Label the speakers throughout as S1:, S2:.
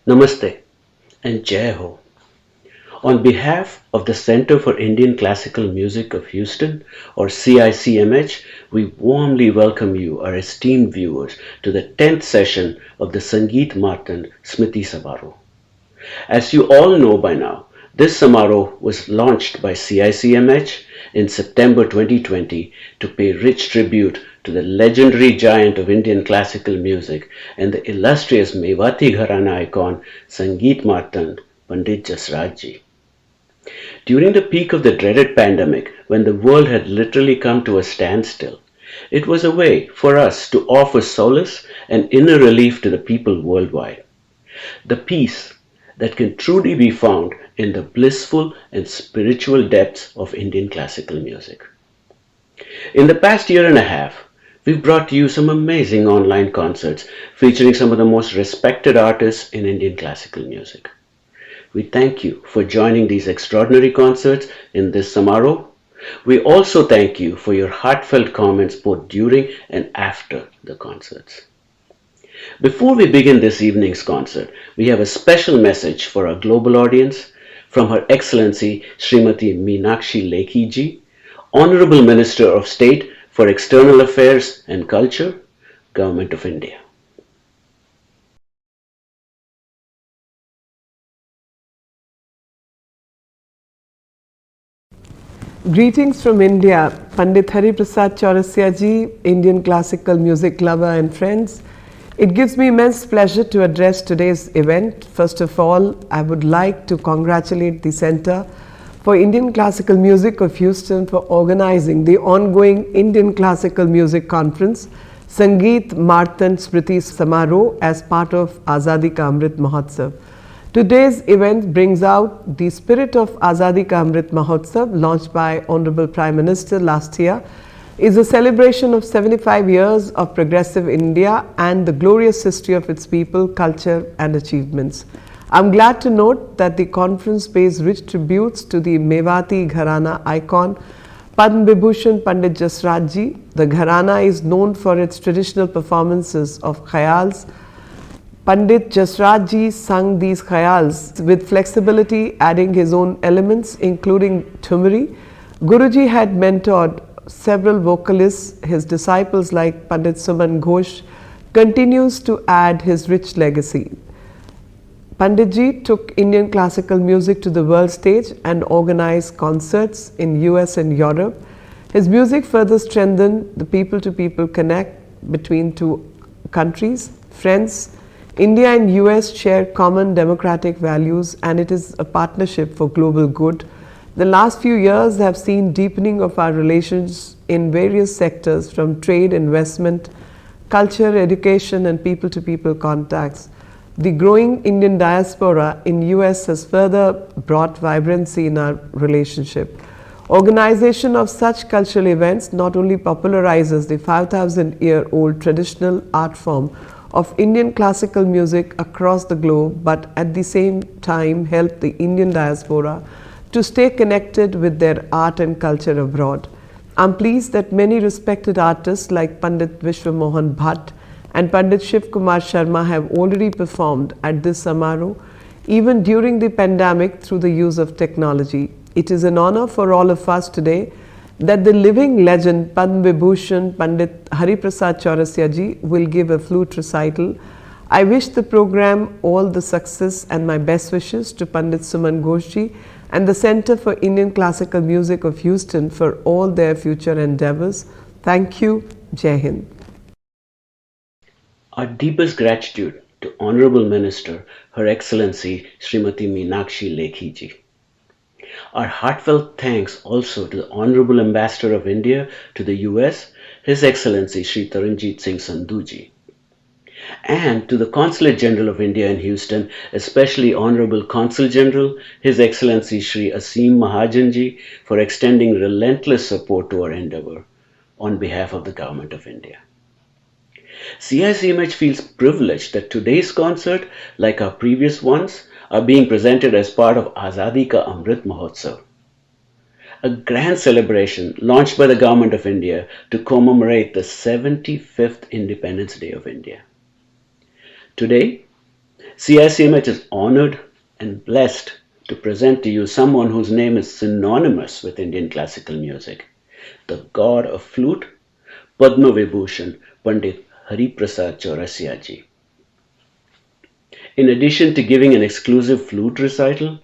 S1: Namaste and Jai Ho. On behalf of the Center for Indian Classical Music of Houston, or CICMH, we warmly welcome you, our esteemed viewers, to the 10th session of the Sangeet Martand Smriti Samaroh. As you all know by now, this Samaroh was launched by CICMH in September 2020 to pay rich tribute to the legendary giant of Indian classical music and the illustrious Mewati Gharana icon Sangeet Martand, Pandit Jasraj-ji. During the peak of the dreaded pandemic, when the world had literally come to a standstill, it was a way for us to offer solace and inner relief to the people worldwide. The peace that can truly be found in the blissful and spiritual depths of Indian classical music. In the past year and a half, we've brought to you some amazing online concerts featuring some of the most respected artists in Indian classical music. We thank you for joining these extraordinary concerts in this Samaroh. We also thank you for your heartfelt comments both during and after the concerts. Before we begin this evening's concert, we have a special message for our global audience from Her Excellency Srimati Meenakshi Lekhi-ji, Honorable Minister of State for External Affairs and Culture, Government of India.
S2: Greetings from India, Pandit Hariprasad Chaurasia ji, Indian classical music lover and friends. It gives me immense pleasure to address today's event. First of all, I would like to congratulate the Center for Indian Classical Music of Houston for organizing the ongoing Indian Classical Music Conference, Sangeet Martand Smriti Samaroh, as part of Azadi Ka Amrit Mahotsav. Today's event brings out the spirit of Azadi Ka Amrit Mahotsav, launched by Honorable Prime Minister last year, is a celebration of 75 years of progressive India and the glorious history of its people, culture and achievements. I'm glad to note that the conference pays rich tributes to the Mewati Gharana icon, Padma Vibhushan Pandit Jasraj-ji. The Gharana is known for its traditional performances of 𝐾𝐤𝐯𝐲. Pandit Jasraj-ji sung these 𝐾𝐤𝐯𝐲 with flexibility, adding his own elements, including thumri. Guruji had mentored several vocalists. His disciples like Pandit Suman Ghosh continues to add his rich legacy. Panditji took Indian classical music to the world stage and organized concerts in US and Europe. His music further strengthened the people-to-people connect between two countries. Friends, India and US share common democratic values, and it is a partnership for global good. The last few years have seen deepening of our relations in various sectors, from trade, investment, culture, education and people-to-people contacts. The growing Indian diaspora in US has further brought vibrancy in our relationship. Organization of such cultural events not only popularizes the 5,000-year-old traditional art form of Indian classical music across the globe, but at the same time help the Indian diaspora to stay connected with their art and culture abroad. I'm pleased that many respected artists like Pandit Vishwamohan Bhatt and Pandit Shiv Kumar Sharma have already performed at this Samaroh, even during the pandemic, through the use of technology. It is an honor for all of us today that the living legend Padma Vibhushan Pandit Hariprasad Chaurasia ji will give a flute recital. I wish the program all the success and my best wishes to Pandit Suman Ghosh ji and the Center for Indian Classical Music of Houston for all their future endeavors. Thank you. Jai Hind.
S1: Our deepest gratitude to Honorable Minister, Her Excellency Srimati Meenakshi Lekhi-ji. Our heartfelt thanks also to the Honorable Ambassador of India to the US, His Excellency Sri Taranjit Singh Sandhu-ji. And to the Consulate General of India in Houston, especially Honorable Consul General, His Excellency Sri Aseem Mahajan-ji, for extending relentless support to our endeavor on behalf of the Government of India. CICMH feels privileged that today's concert, like our previous ones, are being presented as part of Azadi Ka Amrit Mahotsav, a grand celebration launched by the Government of India to commemorate the 75th Independence Day of India. Today, CICMH is honored and blessed to present to you someone whose name is synonymous with Indian classical music, the god of flute, Padma Vibhushan, Pandit Hariprasad Chaurasia ji. In addition to giving an exclusive flute recital,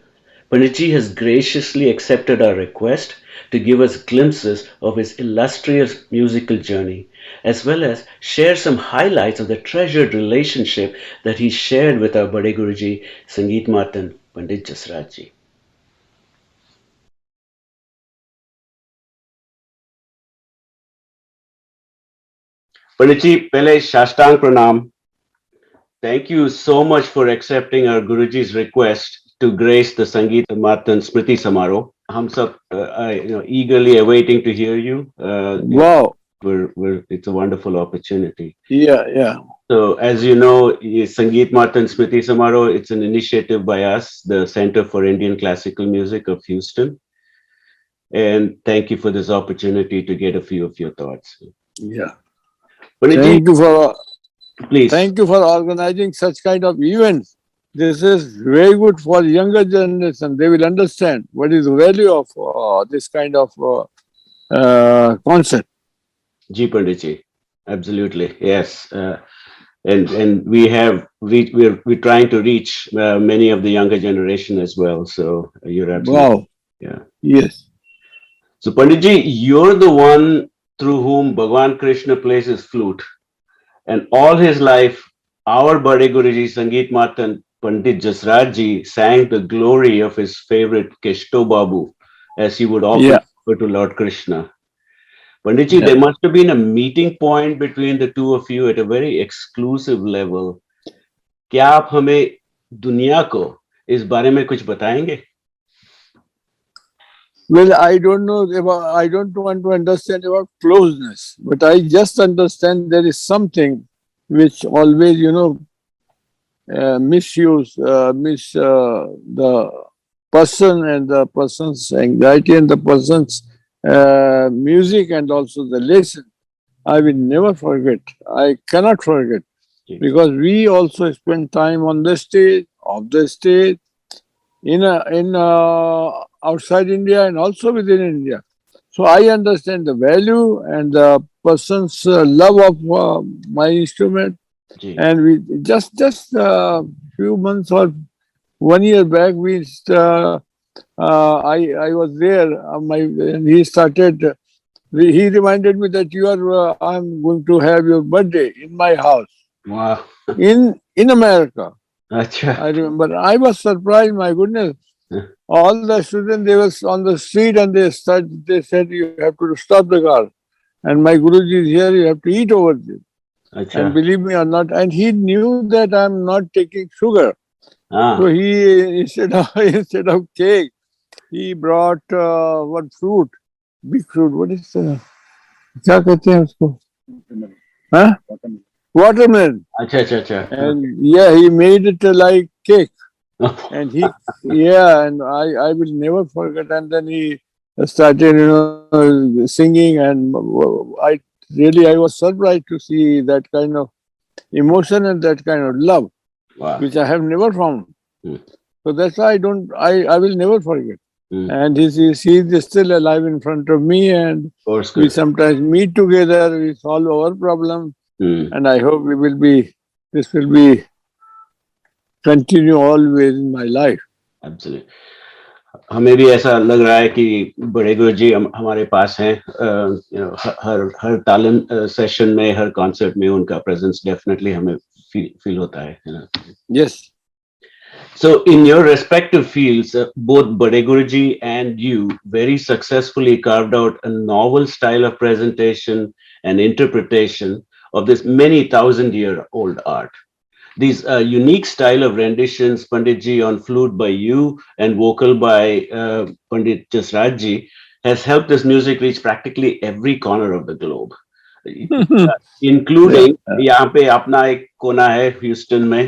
S1: Panditji has graciously accepted our request to give us glimpses of his illustrious musical journey, as well as share some highlights of the treasured relationship that he shared with our Bade Guruji, Sangeet Matan, Pandit Jasraj ji. Panditji, pehle Shashtang Pranam. Thank you so much for accepting our Guruji's request to grace the Sangeet Matan Smriti Samaroh. Hum sab, eagerly awaiting to hear you.
S3: Wow.
S1: It's a wonderful opportunity.
S3: Yeah.
S1: So, as you know, Sangeet Matan Smriti Samaroh, it's an initiative by us, the Center for Indian Classical Music of Houston. And thank you for this opportunity to get a few of your thoughts.
S3: Yeah.
S1: Panditji, please.
S3: Thank you for organizing such kind of events. This is very good for younger generation. They will understand what is the value of this kind of concept.
S1: Ji Panditji, absolutely, yes. And we're trying to reach many of the younger generation as well. So you're absolutely,
S3: wow.
S1: Yeah.
S3: Yes.
S1: So Panditji, you're the one through whom Bhagwan Krishna plays his flute. And all his life, our Bade Guruji, Sangeet Matan, Pandit Jasraj ji, sang the glory of his favorite Keshto Babu, as he would often refer to Lord Krishna. Panditji, there must have been a meeting point between the two of you at a very exclusive level. क्या आप हमें दुनिया को इस बारे में कुछ बताएंगे?
S3: Well, I don't know about, I don't want to understand about closeness, but I just understand there is something which always, misuse, the person and the person's anxiety and the person's music and also the lesson. I will never forget. I cannot forget. Because we also spend time on the stage, off the stage, in outside India and also within India. So I understand the value and the person's love of my instrument. And we just few months or 1 year back, I was there. And he started. He reminded me that I'm going to have your birthday in my house.
S1: Wow.
S3: In America.
S1: Achha.
S3: I remember. I was surprised. My goodness. All the students, they were on the street and they said, you have to stop the car. And my Guruji is here, you have to eat over there.
S1: Achha.
S3: And believe me or not, and he knew that I'm not taking sugar. So he, instead of cake, he brought what fruit? Big fruit. What is that? क्या कहते हैं उसको? Huh? Watermelon.
S1: Acha.
S3: And he made it like cake. And and I will never forget. And then he started, singing, and I was surprised to see that kind of emotion and that kind of love, which I have never found. So that's why I will never forget. And he's still alive in front of me, and we sometimes meet together, we solve our problems, and I hope this will be continue always in my life.
S1: Absolutely. हमें भी ऐसा लग रहा है कि बड़े गुरुजी हमारे पास हैं, हर तालीम सेशन में, हर कॉन्सर्ट में उनका प्रेजेंस डेफिनेटली हमें फील होता है.
S3: Yes.
S1: So in your respective fields, both Bade Guruji and you very successfully carved out a novel style of presentation and interpretation of this many thousand-year-old art. These unique style of renditions, Panditji on flute by you and vocal by Pandit Jasraj ji, has helped this music reach practically every corner of the globe, including यहाँ पे अपना एक कोना है Houston में,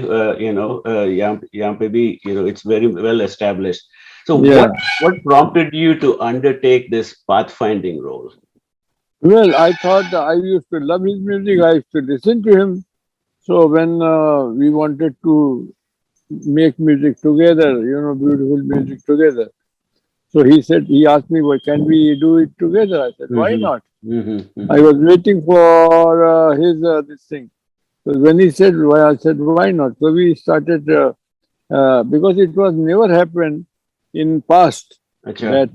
S1: यहाँ पे भी it's very well established. So what prompted you to undertake this pathfinding role?
S3: Well, I thought I used to love his music. I used to listen to him. So when we wanted to make music together, beautiful music together. So he asked me, well, can we do it together? I said, why not? I was waiting for his this thing. So when he said, why, I said, why not? So we started, because it was never happened in past
S1: Acha.
S3: that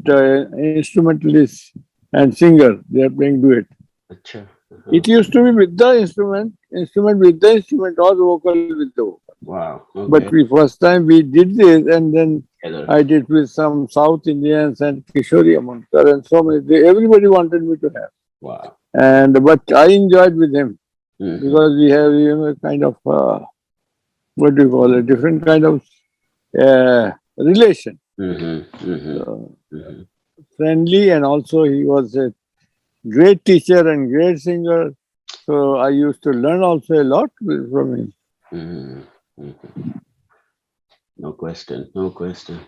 S3: instrumentalist and singer, they are playing duet.
S1: Acha.
S3: It used to be with the instrument with the instrument, or vocal with the vocal.
S1: Wow. Okay.
S3: But first time we did this, and then
S1: Together.
S3: I did with some South Indians and Kishori Amankar and so many. Everybody wanted me to have.
S1: Wow.
S3: But I enjoyed with him because we have kind of what do you call it? Different kind of relation. Friendly, and also he was a great teacher and great singer. So I used to learn also a lot from him.
S1: No question, no question.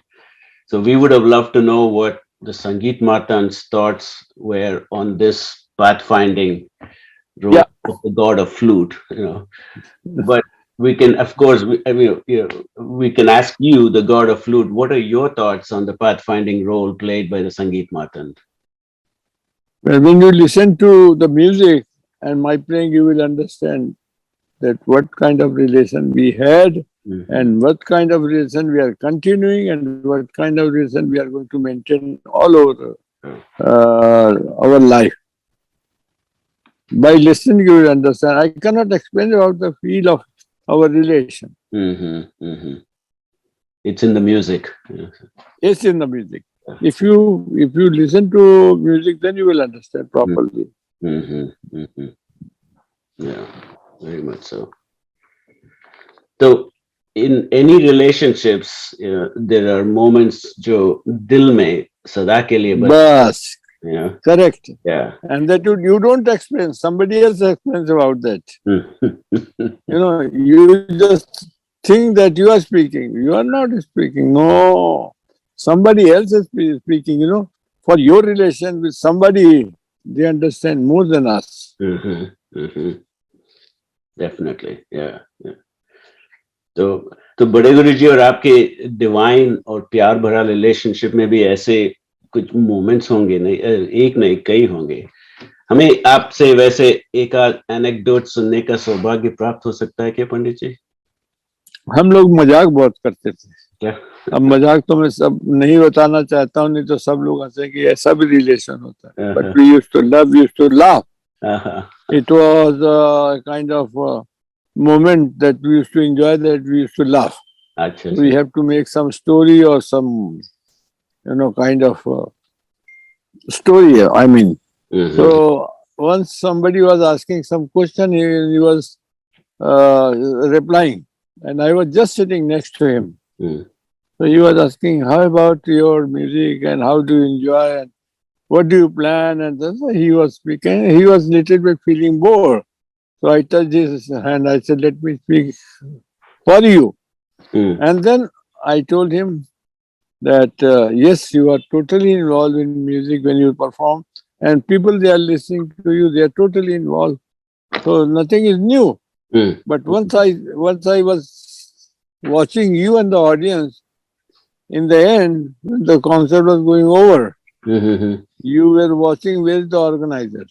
S1: So we would have loved to know what the Sangeet Matan's thoughts were on this pathfinding role of the god of flute, But we can, of course, we can ask you, the god of flute, what are your thoughts on the pathfinding role played by the Sangeet Matan?
S3: Well, when you listen to the music and my playing, you will understand that what kind of relation we had and what kind of relation we are continuing and what kind of relation we are going to maintain all over our life. By listening, you will understand. I cannot explain about the feel of our relation.
S1: It's in the music.
S3: It's in the music. If you listen to music, then you will understand properly.
S1: Yeah, very much so. So, in any relationships, there are moments जो दिल में सदा के लिए
S3: बस. Correct.
S1: Yeah.
S3: And that you don't explain. Somebody else explains about that. You just think that you are speaking. You are not speaking. No. Somebody else is speaking, For your relation with somebody, they understand more than us.
S1: Definitely. Yeah. तो बड़े गुरु जी और आपके divine और प्यार भरा relationship में भी ऐसे कुछ मोमेंट्स होंगे, नहीं कई होंगे. हमें आपसे वैसे एक एनेक्डोट सुनने का सौभाग्य प्राप्त हो सकता है क्या पंडित जी?
S3: हम लोग मजाक बहुत करते थे. क्या? अब मजाक तो मैं सब नहीं बताना चाहता हूँ, नहीं तो सब लोग हंसे कि ऐसा भी रिलेशन होता है. But we used to laugh. It was a kind of moment that we used to enjoy, that we used to laugh. We have to make some story or some, kind of story, I mean. So once somebody was asking some question, he was replying, and I was just sitting next to him. So he was asking, how about your music and how do you enjoy and what do you plan? And he was speaking. He was little bit feeling bored. So I touched his hand. I said, let me speak for you. And then I told him that, yes, you are totally involved in music when you perform. And people, they are listening to you. They are totally involved. So nothing is new. But once I was watching you and the audience, in the end, when the concert was going over, you were watching where's the organizer.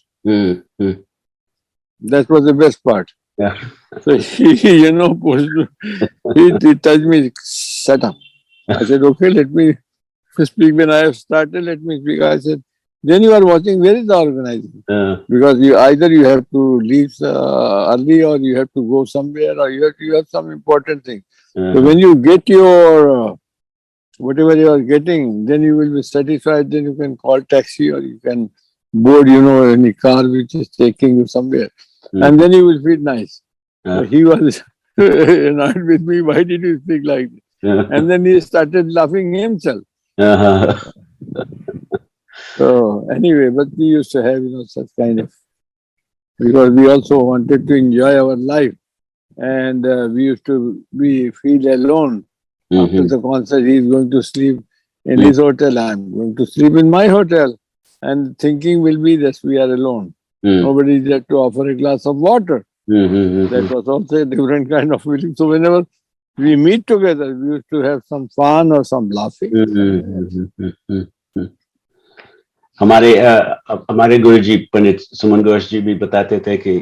S3: That was the best part.
S1: Yeah.
S3: So he touched me, shut up. I said, okay, let me speak. When I have started, let me speak. I said, then you are watching, where is the organizer? Because either you have to leave early, or you have to go somewhere, or you have some important thing. So when you get your whatever you are getting, then you will be satisfied. Then you can call taxi, or you can board, any car which is taking you somewhere. And then you will feel nice. So he was annoyed with me. Why did you speak like this? And then he started laughing himself. So anyway, but we used to have, such kind of, because we also wanted to enjoy our life. And we used to feel alone. After the concert, he is going to sleep in his hotel. I am going to sleep in my hotel. And thinking will be that we are alone. Nobody is there to offer a glass of water. That was also a different kind of feeling. So whenever we meet together. We used to have some fun or some laughing.
S1: हमारे गुरुजी पंडित सुमन घोष जी भी बताते थे कि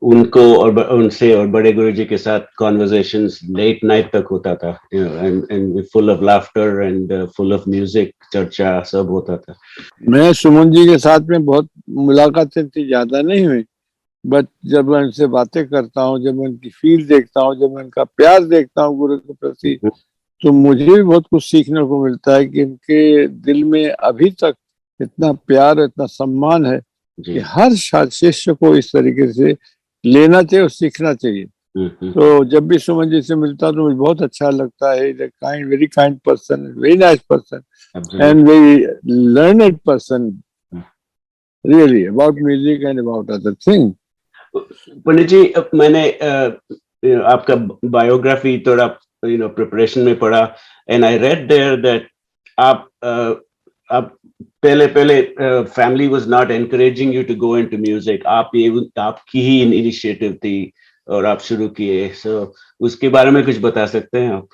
S1: उनको और उनसे और बड़े गुरुजी के साथ कॉन्वर्सेशंस लेट नाइट तक होता था, and full of laughter and full of music, चर्चा सब होता था.
S3: मैं सुमन जी के साथ में बहुत मुलाकातें थी, ज्यादा नहीं हुई, बट जब मैं उनसे बातें करता हूँ, जब मैं उनकी फील देखता हूँ, जब मैं उनका प्यार देखता हूँ गुरु के प्रति, तो मुझे भी बहुत कुछ सीखने को मिलता है कि इनके दिल में अभी तक इतना प्यार, इतना सम्मान है कि हर शिष्य को इस तरीके से लेना चाहिए और सीखना चाहिए. तो जब भी सुमन जी से मिलता तो मुझे बहुत अच्छा लगता है. Kind, very kind person, very nice person and very learned person, really, about music and about other thing.
S1: Pandit ji, मैंने आपका बायोग्राफी थोड़ा प्रिपरेशन में पढ़ा, and I read there that आप पहले family was not encouraging you to go into music. आपकी ही initiative थी और आप शुरू किए. सो उसके बारे में कुछ बता सकते हैं आप?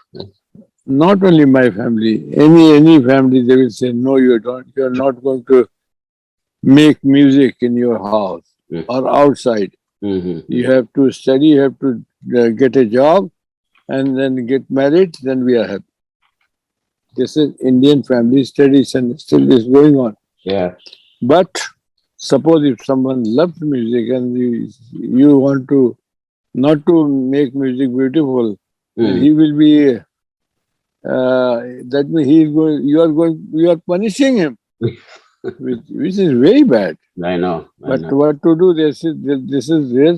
S3: Not only my family, any family, they will say, no, you're not going to make music in your house or outside. You have to study, you have to get a job and then get married, then we are happy. This is Indian family tradition, still is going on.
S1: Yeah.
S3: But suppose if someone loves music and you want to not to make music beautiful, he will be, that means you are punishing him, which is very bad.
S1: I know.
S3: But what to do? This is their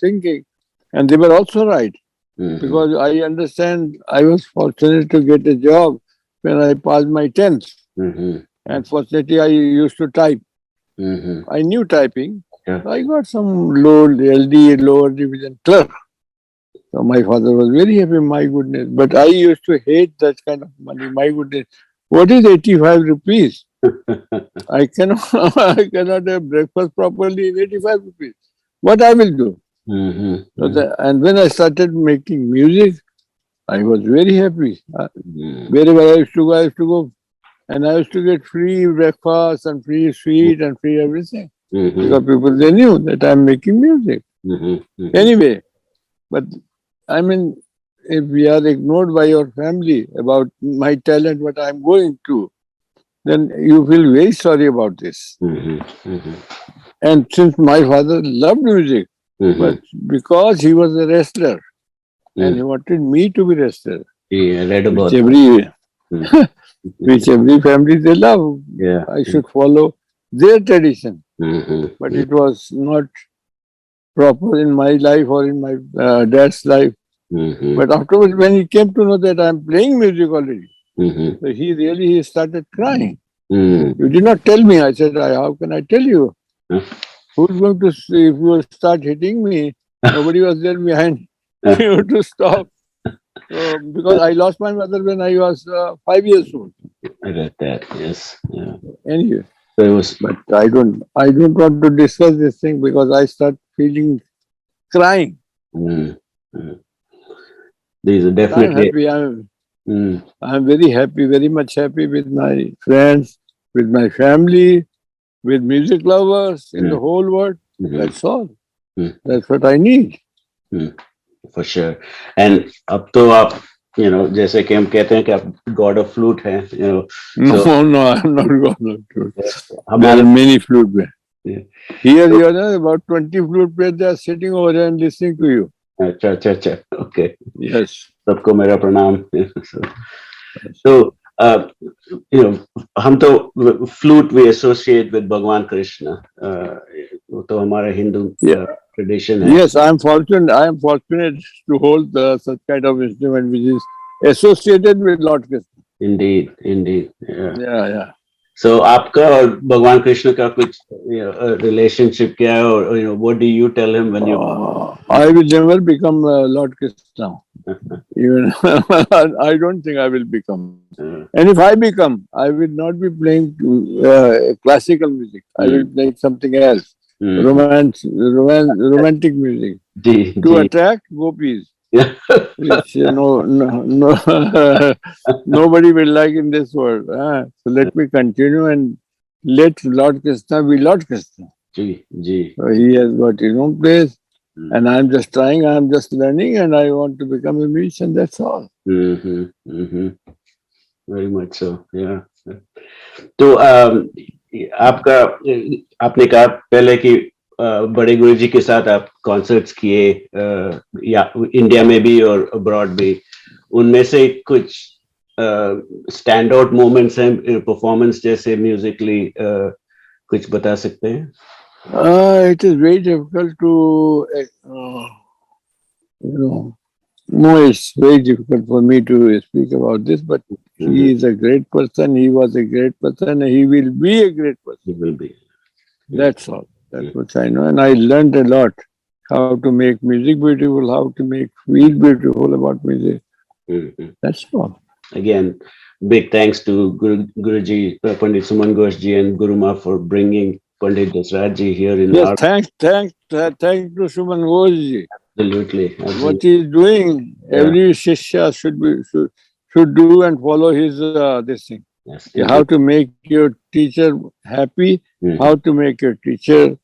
S3: thinking, and they were also right. Because I understand, I was fortunate to get a job when I passed my 10th. And fortunately, I used to type. I knew typing.
S1: Yeah.
S3: I got some LD, lower division clerk. So my father was very happy, my goodness. But I used to hate that kind of money, my goodness. What is 85 rupees? I cannot have breakfast properly in 85 rupees. What I will do? And when I started making music, I was very happy. Wherever I used to go, and I used to get free breakfast and free sweet and free everything. Because people, they knew that I'm making music. Anyway, but I mean, if we are ignored by your family about my talent, what I'm going to, then you feel very sorry about this. And since my father loved music, but because he was a wrestler, and he wanted me to be wrestler,
S1: I read about
S3: which every family they love.
S1: Yeah.
S3: I should follow their tradition. But it was not proper in my life or in my dad's life. But afterwards, when he came to know that I'm playing music already, so he started crying. You did not tell me. I said, how can I tell you? Who's going to see if you start hitting me? Nobody was there behind you to stop. Because I lost my mother when I was 5 years old.
S1: I read that. Yes. Yeah.
S3: Anyway,
S1: So it was.
S3: but I don't want to discuss this thing because I start feeling crying.
S1: These are
S3: I'm
S1: definitely.
S3: happy. I'm very happy, very much happy with my friends, with my family, with music lovers in the whole world. That's all. That's what I need.
S1: For sure. And अब तो आप जैसे कि हम कहते हैं कि आप God of flute हैं,
S3: No,
S1: so-
S3: no, I'm not God of flute. There are
S1: हमारे
S3: many flute players.
S1: Yeah.
S3: Here you know about 20 flute players. They are sitting over here and listening to you.
S1: अच्छा okay.
S3: Yes.
S1: सबको मेरा प्रणाम. So हम तो flute we associate with भगवान कृष्ण. वो तो हमारा हिंदू tradition है.
S3: Yes, I am fortunate to hold such kind of instrument which is associated with Lord Krishna.
S1: Indeed. Yeah.
S3: Yeah.
S1: So आपका और भगवान कृष्ण का कुछ relationship क्या है, और what do you tell him when you?
S3: I will never become Lord Krishna. Even I don't think I will become. And if I become, I will not be playing classical music. I will play something else. Romantic music to attract gopis.
S1: Yeah.
S3: which nobody will like in this world. So let me continue and let Lord Krishna be Lord Krishna.
S1: Ji, ji.
S3: So he has got his own place,
S1: Mm.
S3: and I'm just trying, I'm just learning, and I want to become a musician. That's all.
S1: Very much so. Yeah. तो आपका आपने कहा पहले कि बड़े गुरुजी के साथ आप कॉन्सर्ट्स किए या इंडिया में भी और अब्रॉड भी, उनमें से कुछ स्टैंड आउट मोमेंट्स हैं परफॉर्मेंस जैसे म्यूजिकली, कुछ बता सकते हैं?
S3: It is very difficult to, no, it's very difficult for me to speak about this, but he is a great person, he was a great person, and he will be a great person.
S1: He will be.
S3: That's all. That's what I know. And I learned a lot how to make music beautiful, how to make feel beautiful about music. That's all.
S1: Again, big thanks to Guruji, Pandit Suman Ghoshji and Guru Ma for bringing Pandit Jasraj here in
S3: Yes,
S1: our...
S3: thanks to Suman Ghoshji.
S1: Absolutely.
S3: What he is doing, every Shishya should do and follow his this thing.
S1: Yes,
S3: how to make your teacher happy, how to make your teacher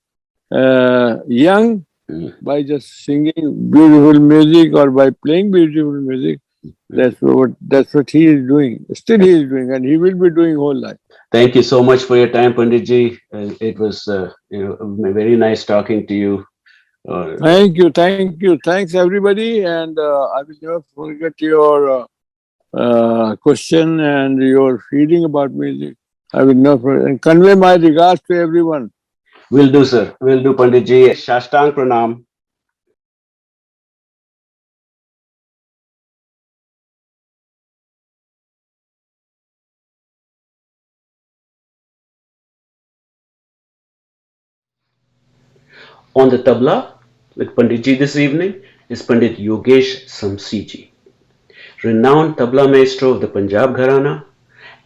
S3: young by just singing beautiful music or by playing beautiful music. That's what he is doing. Still he is doing, and he will be doing whole life.
S1: Thank you so much for your time, Panditji. It was very nice talking to you.
S3: Thank you, thanks everybody, and I will never forget your question and your feeling about music. I will never forget, and convey my regards to everyone.
S1: Will do, sir. Will do, Panditji. Shashtang Pranam. On the tabla with Panditji this evening is Pandit Yogesh Samsi, renowned tabla maestro of the Punjab Gharana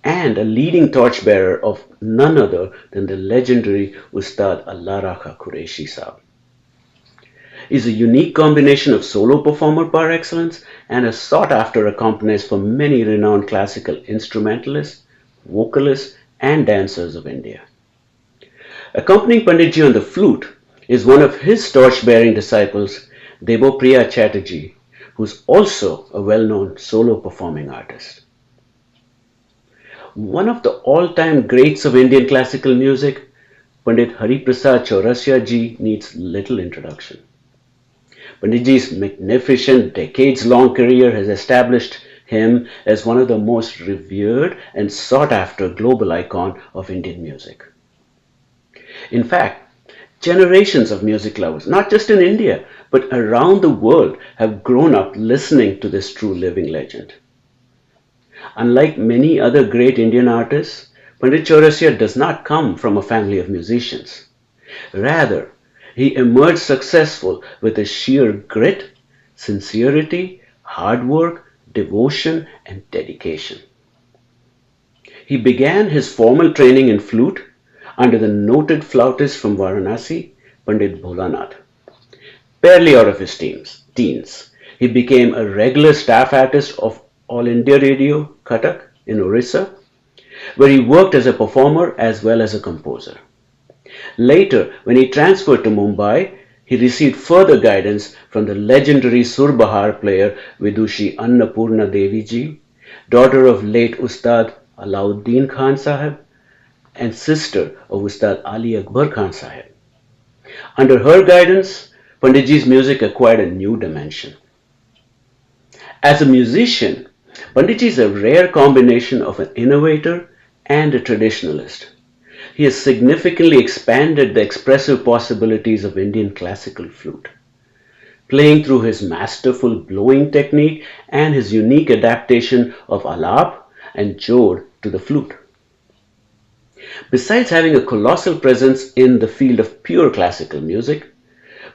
S1: and a leading torchbearer of none other than the legendary Ustad Allah Rakha Qureshi Sahib. He is a unique combination of solo performer par excellence and a sought-after accompanist for many renowned classical instrumentalists, vocalists, and dancers of India. Accompanying Panditji on the flute is one of his torch-bearing disciples, Debopriya Chatterjee, who is also a well-known solo performing artist. One of the all-time greats of Indian classical music, Pandit Hariprasad Chaurasia ji needs little introduction. Panditji's magnificent decades-long career has established him as one of the most revered and sought-after global icon of Indian music. In fact, generations of music lovers, not just in India, but around the world, have grown up listening to this true living legend. Unlike many other great Indian artists, Pandit Chaurasia does not come from a family of musicians. Rather, he emerged successful with his sheer grit, sincerity, hard work, devotion, and dedication. He began his formal training in flute under the noted flautist from Varanasi, Pandit Bholanath. Barely out of his teens, he became a regular staff artist of All India Radio, Cuttack, in Orissa, where he worked as a performer as well as a composer. Later, when he transferred to Mumbai, he received further guidance from the legendary Surbahar player Vidushi Annapurna Devi ji, daughter of late Ustad Alauddin Khan Sahib, and sister of Ustad Ali Akbar Khan Sahib. Under her guidance, Panditji's music acquired a new dimension. As a musician, Panditji is a rare combination of an innovator and a traditionalist. He has significantly expanded the expressive possibilities of Indian classical flute, playing through his masterful blowing technique and his unique adaptation of alap and jod to the flute. Besides having a colossal presence in the field of pure classical music,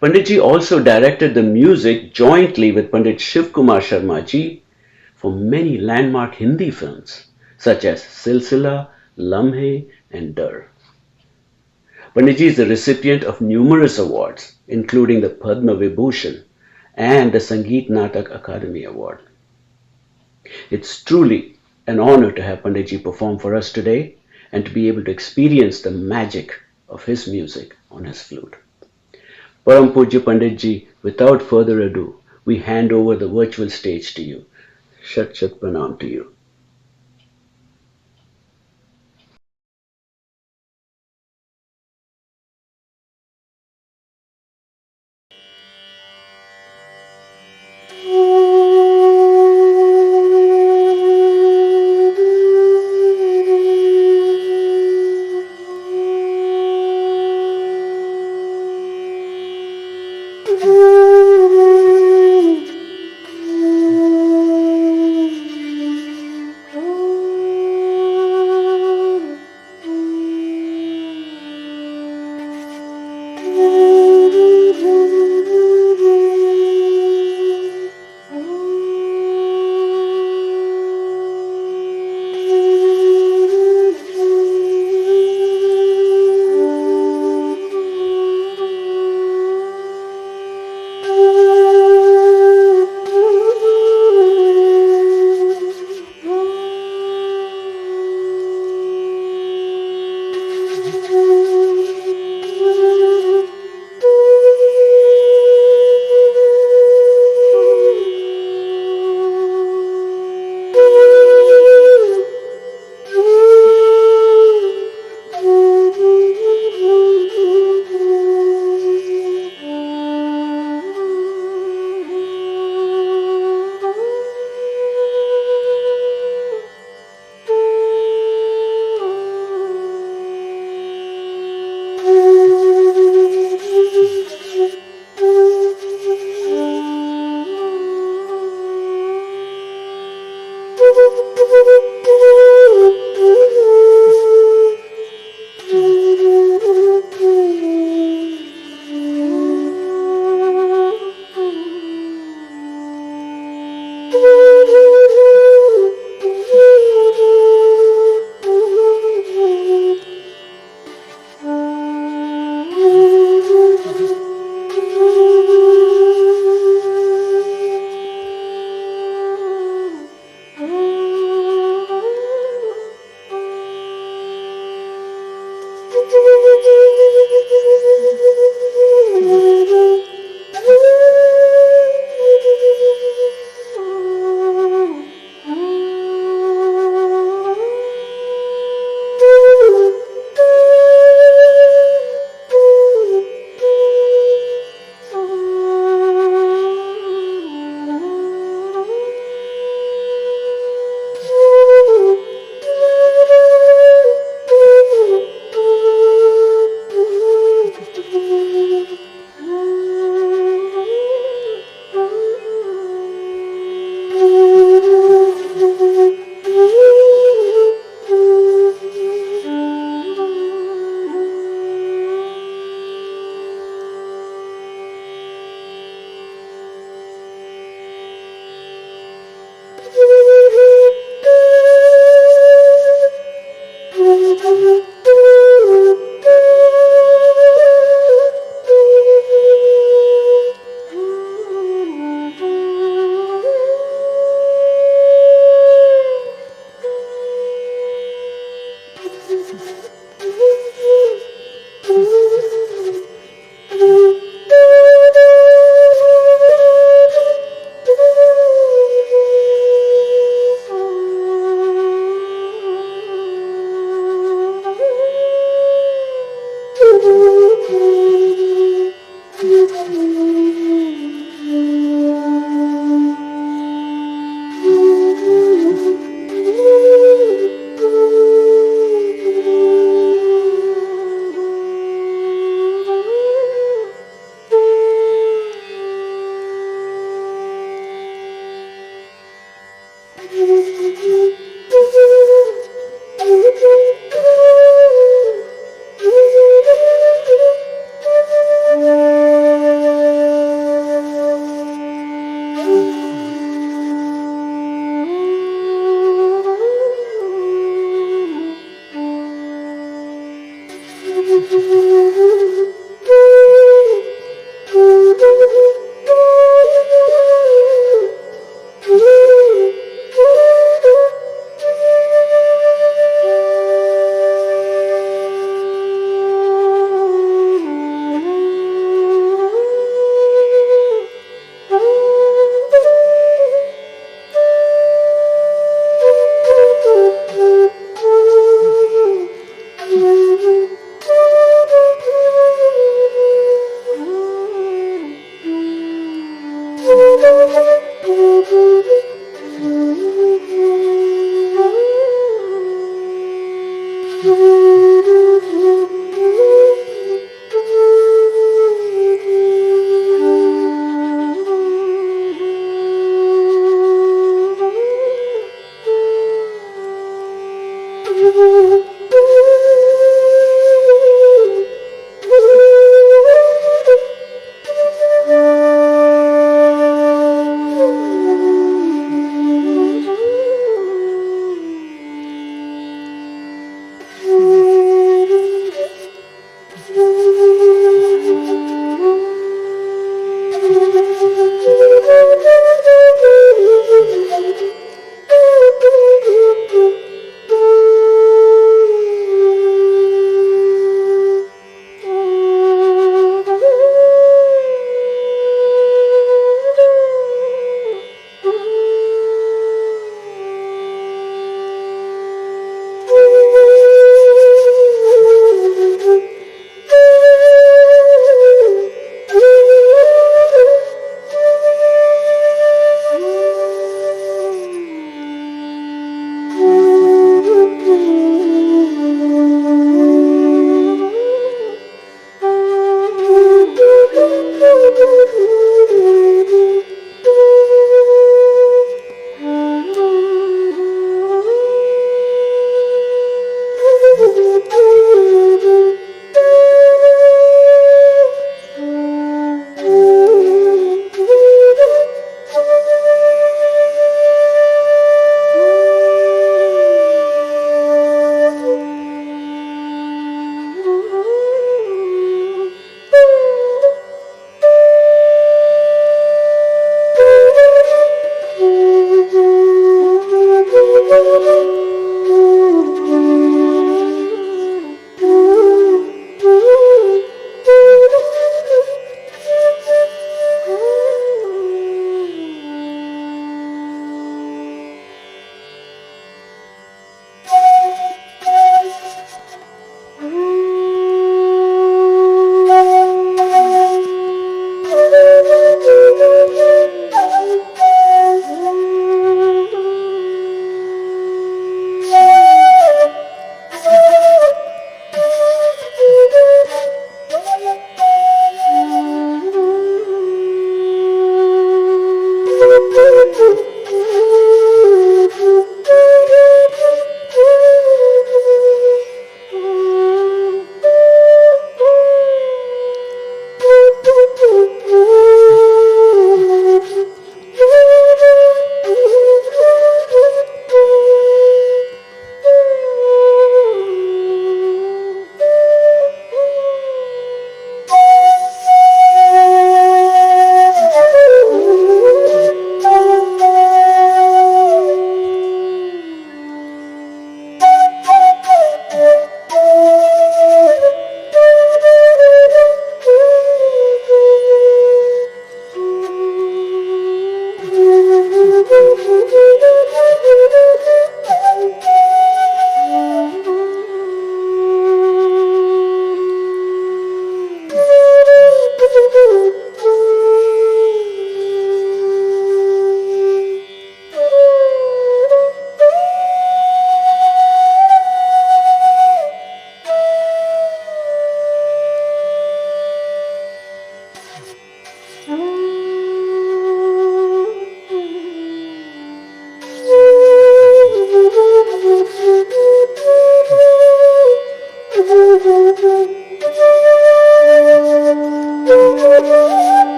S1: Panditji also directed the music jointly with Pandit Shiv Kumar Sharma ji for many landmark Hindi films such as Silsila, Lamhe, and Dar. Panditji is the recipient of numerous awards, including the Padma Vibhushan and the Sangeet Natak Akademi Award. It's truly an honor to have Panditji perform for us today and to be able to experience the magic of his music on his flute. Param Pujya Panditji, without further ado, we hand over the virtual stage to you. Shat Shat Pranam to you.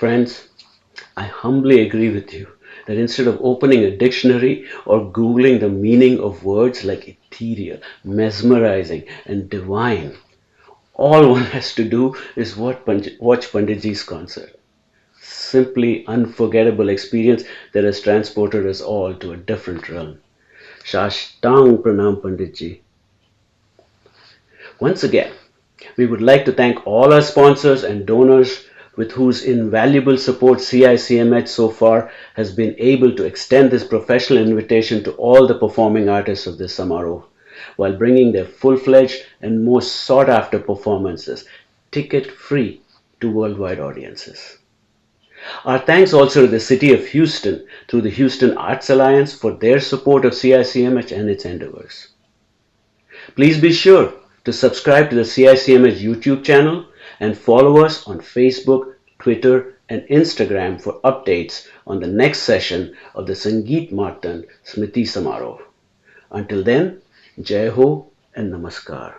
S1: Friends, I humbly agree with you that instead of opening a dictionary or googling the meaning of words like ethereal, mesmerizing and divine, all one has to do is watch Panditji's concert. Simply unforgettable experience that has transported us all to a different realm. Shashtang Pranam Panditji. Once again, we would like to thank all our sponsors and donors with whose invaluable support 𝐶𝐼-CMH so far has been able to extend this professional invitation to all the performing artists of this Samaroh, while bringing their full-fledged and most sought-after performances, ticket-free, to worldwide audiences. Our thanks also to the City of Houston through the Houston Arts Alliance for their support of 𝐶𝐼-CMH and its endeavors. Please be sure to subscribe to the 𝐶𝐼-CMH YouTube channel and follow us on Facebook, Twitter and Instagram for updates on the next session of the Sangeet Martan Smriti Samaroh. Until then, Jai Ho and Namaskar.